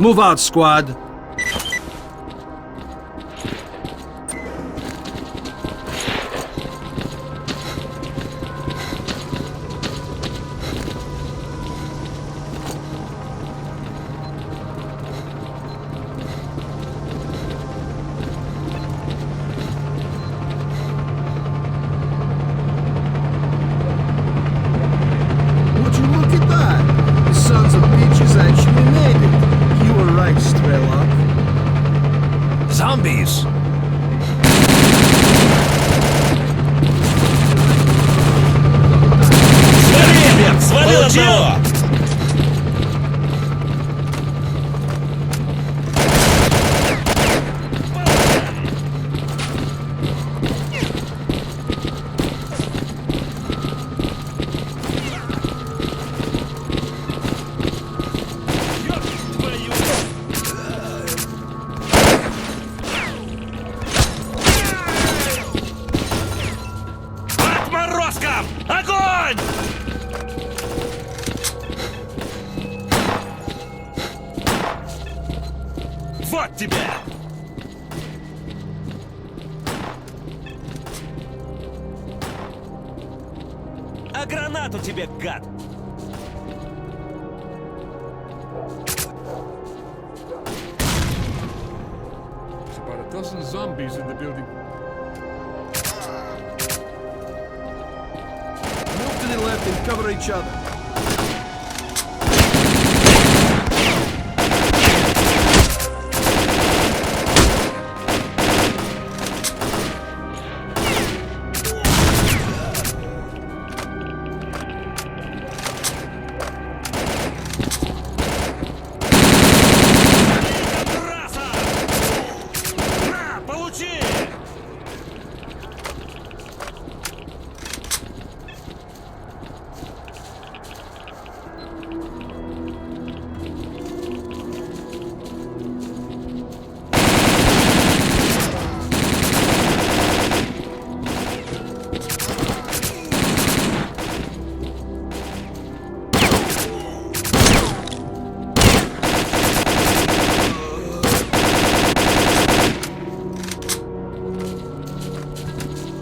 Move out, squad. Would you look at that? The sons of bitches actually made it. You were right, S.T.A.L.K.E.R. Zombies! Свалил одного! Отморозкам! Огонь! Вот тебя! А гранату тебе, гад! There's about a dozen zombies in the building. Move to the left and cover each other. На, получи!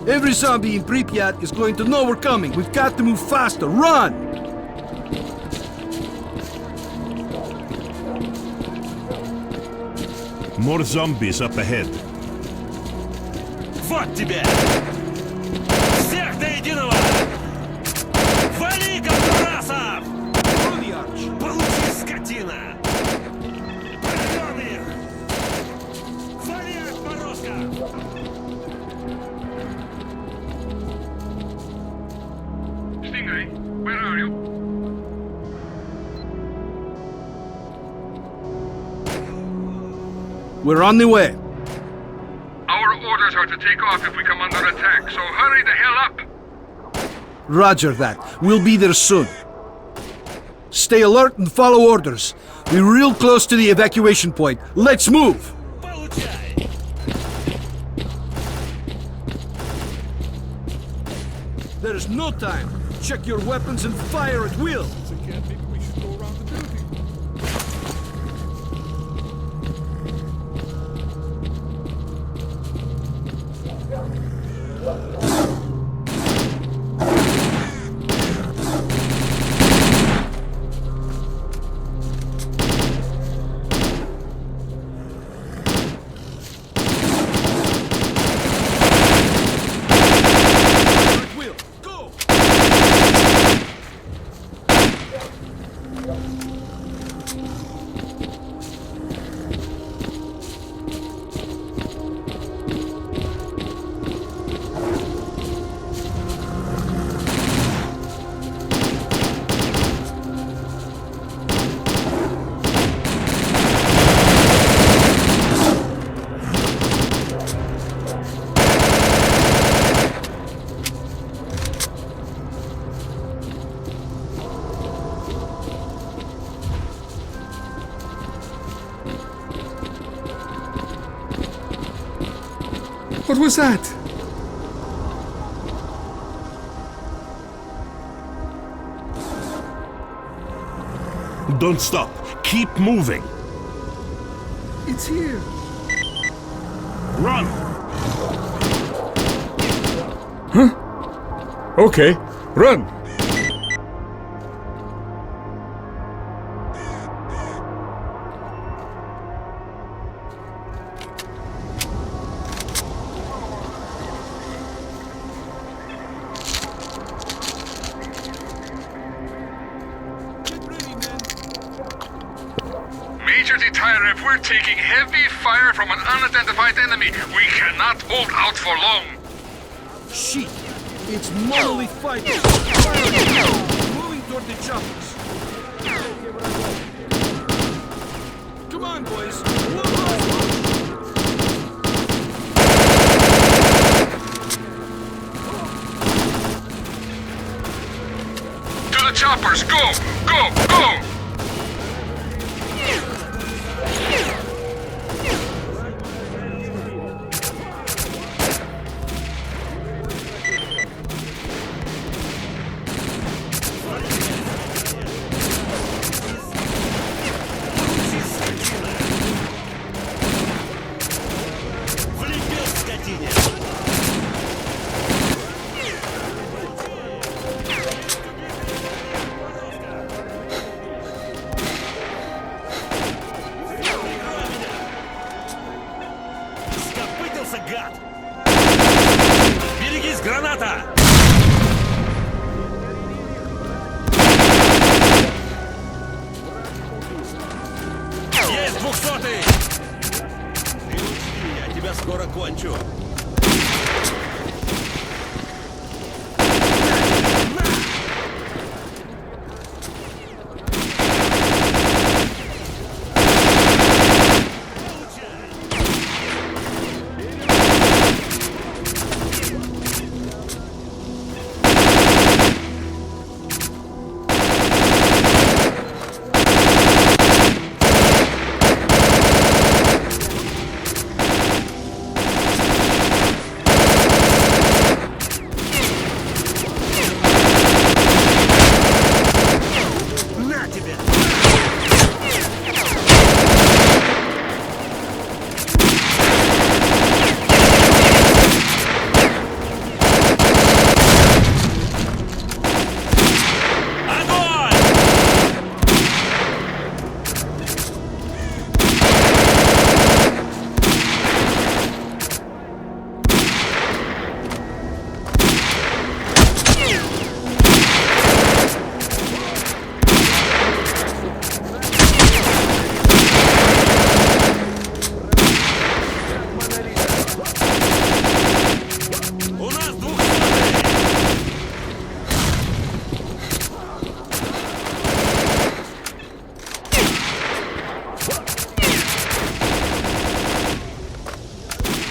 Every zombie in Pripyat is going to know we're coming. We've got to move faster. Run! More zombies up ahead. Вот тебя! Всех до единого! Вали, Кавказов! Through the arch. Получи, скотина! Прорвем их! Вали, отморозка! Stingray, where are you? We're on the way. Our orders are to take off if we come under attack, so hurry the hell up! Roger that. We'll be there soon. Stay alert and follow orders. We're real close to the evacuation point. Let's move! Получай! There's no time. Check your weapons and fire at will. Again, maybe we should go around the building. At will. Go! What was that? Don't stop. Keep moving. It's here. Run! Okay, run! Major T.A.L.K.E.R, we're taking heavy fire from an unidentified enemy. We cannot hold out for long. Shit! It's monolith fighters! Moving toward the choppers! Come on, boys! One last To the choppers! Go! Go! Go! Влепил скотине! Скопытился, гад! Берегись, граната! Есть 200-й! Ты учти, я тебя скоро кончу. На тебе! Огонь! У нас 200-й!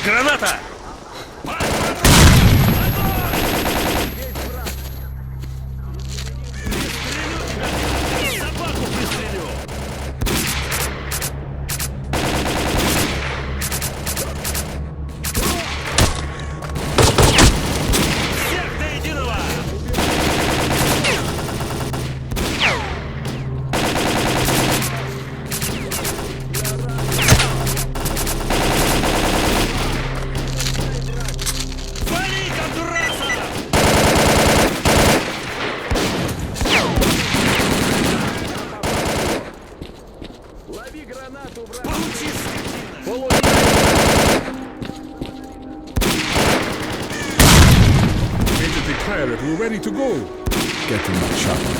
Граната! Собаку пристрелю! Всех до единого! Вали, Гондураса! Лови гранату, брат! Получи, скотина! Major T.A.L.K.E.R, we're ready to go. Get in that chopper.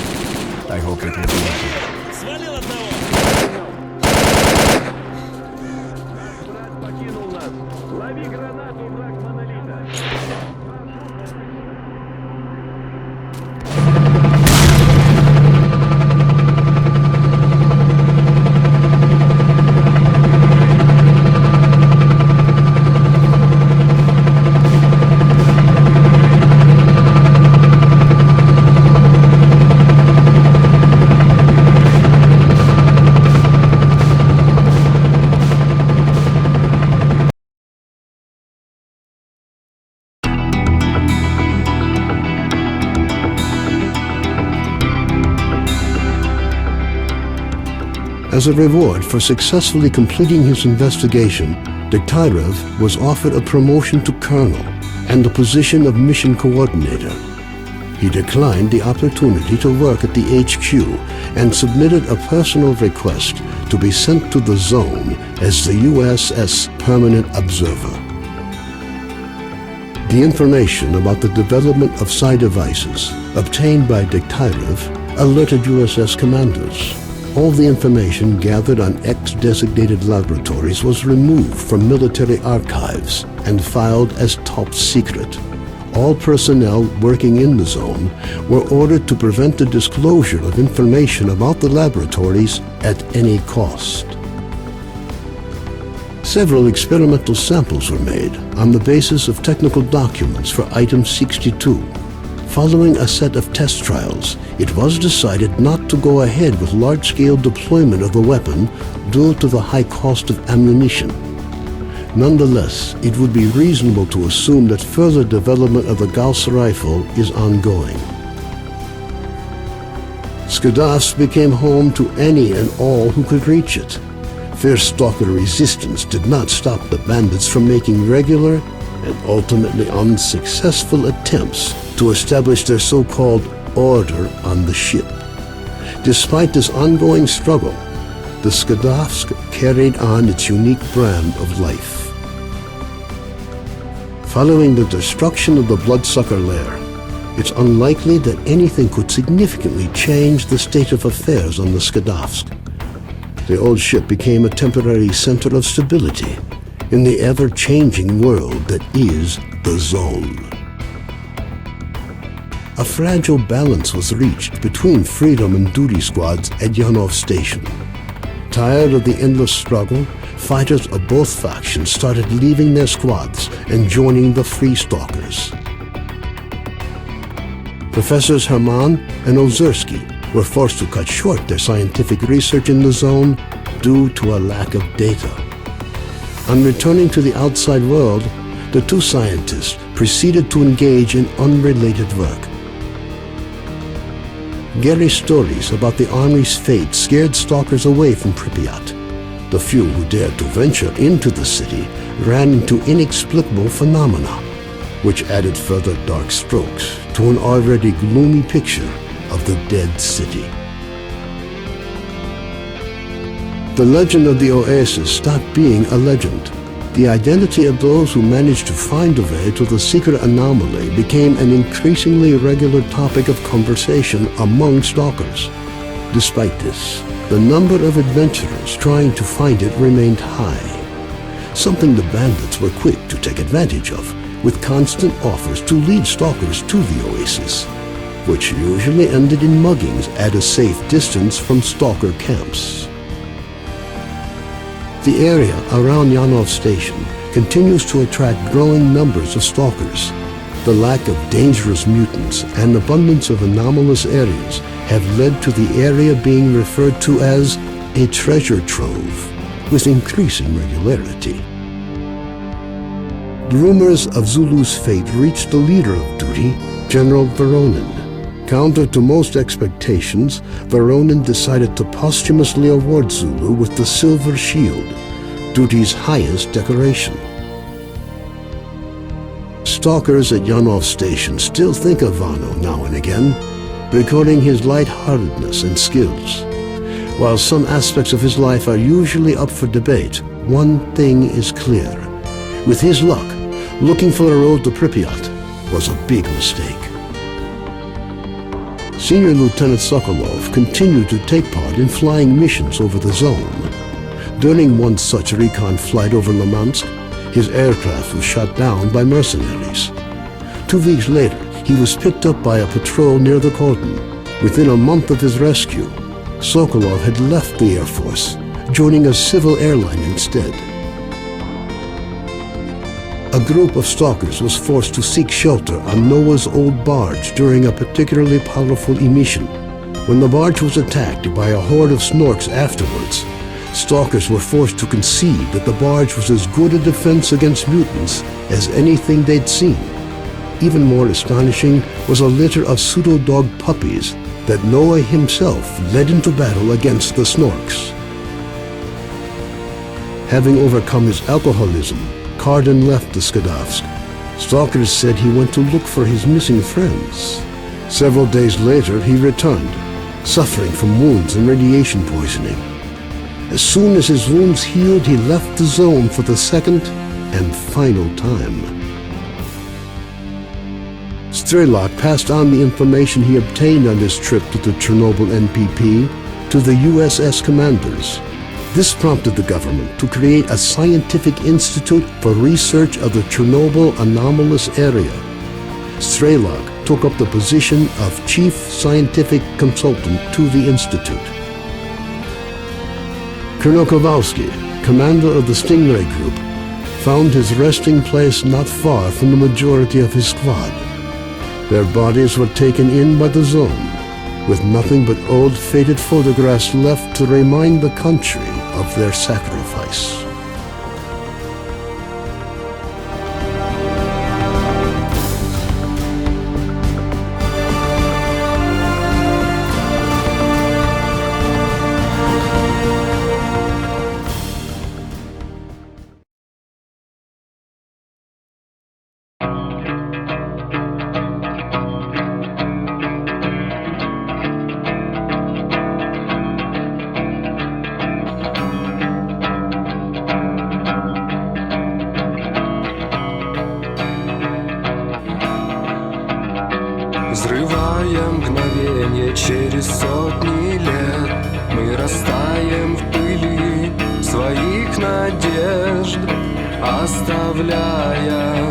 I hope it will work. Свалил одного! Лови гранату, враг монолита! As a reward for successfully completing his investigation, Dektyrev was offered a promotion to colonel and the position of mission coordinator. He declined the opportunity to work at the HQ and submitted a personal request to be sent to the zone as the USS Permanent Observer. The information about the development of psi devices obtained by Dektyrev alerted USS commanders. All the information gathered on X-designated laboratories was removed from military archives and filed as top secret. All personnel working in the zone were ordered to prevent the disclosure of information about the laboratories at any cost. Several experimental samples were made on the basis of technical documents for Item 62. Following a set of test trials, it was decided not to go ahead with large-scale deployment of the weapon due to the high cost of ammunition. Nonetheless, it would be reasonable to assume that further development of the Gauss rifle is ongoing. Skadovsk became home to any and all who could reach it. Fierce stalker resistance did not stop the bandits from making regular and ultimately unsuccessful attempts to establish their so-called order on the ship. Despite this ongoing struggle, the Skadovsk carried on its unique brand of life. Following the destruction of the Bloodsucker lair, it's unlikely that anything could significantly change the state of affairs on the Skadovsk. The old ship became a temporary center of stability in the ever-changing world that is the Zone. A fragile balance was reached between freedom and duty squads at Yanov Station. Tired of the endless struggle, fighters of both factions started leaving their squads and joining the Free Stalkers. Professors Herman and Ozersky were forced to cut short their scientific research in the zone due to a lack of data. On returning to the outside world, the two scientists proceeded to engage in unrelated work. Gary's stories about the Army's fate scared stalkers away from Pripyat. The few who dared to venture into the city ran into inexplicable phenomena, which added further dark strokes to an already gloomy picture of the dead city. The legend of the Oasis stopped being a legend. The identity of those who managed to find a way to the secret anomaly became an increasingly regular topic of conversation among stalkers. Despite this, the number of adventurers trying to find it remained high, something the bandits were quick to take advantage of, with constant offers to lead stalkers to the Oasis, which usually ended in muggings at a safe distance from stalker camps. The area around Yanov Station continues to attract growing numbers of stalkers. The lack of dangerous mutants and abundance of anomalous areas have led to the area being referred to as a treasure trove, with increasing regularity. Rumors of Zulu's fate reached the leader of duty, General Voronin. Counter to most expectations, Voronin decided to posthumously award Zulu with the Silver Shield, duty's highest decoration. Stalkers at Yanov Station still think of Vano now and again, recording his lightheartedness and skills. While some aspects of his life are usually up for debate, one thing is clear. With his luck, looking for a road to Pripyat was a big mistake. Senior Lieutenant Sokolov continued to take part in flying missions over the zone. During one such recon flight over Limansk, his aircraft was shot down by mercenaries. 2 weeks later, he was picked up by a patrol near the cordon. Within a month of his rescue, Sokolov had left the Air Force, joining a civil airline instead. A group of stalkers was forced to seek shelter on Noah's old barge during a particularly powerful emission. When the barge was attacked by a horde of snorks afterwards, stalkers were forced to concede that the barge was as good a defense against mutants as anything they'd seen. Even more astonishing was a litter of pseudo-dog puppies that Noah himself led into battle against the snorks. Having overcome his alcoholism, Cardin left the Skadovsk. Stalkers said he went to look for his missing friends. Several days later, he returned, suffering from wounds and radiation poisoning. As soon as his wounds healed, he left the zone for the second and final time. S.T.A.L.K.E.R passed on the information he obtained on his trip to the Chernobyl NPP to the USS commanders. This prompted the government to create a scientific institute for research of the Chernobyl anomalous area. S.T.A.L.K.E.R took up the position of chief scientific consultant to the institute. Colonel Kowalski, commander of the Stingray Group, found his resting place not far from the majority of his squad. Their bodies were taken in by the zone, with nothing but old faded photographs left to remind the country of their sacrifice. Взрывая мгновенье через сотни лет, мы растаем в пыли своих надежд, оставляя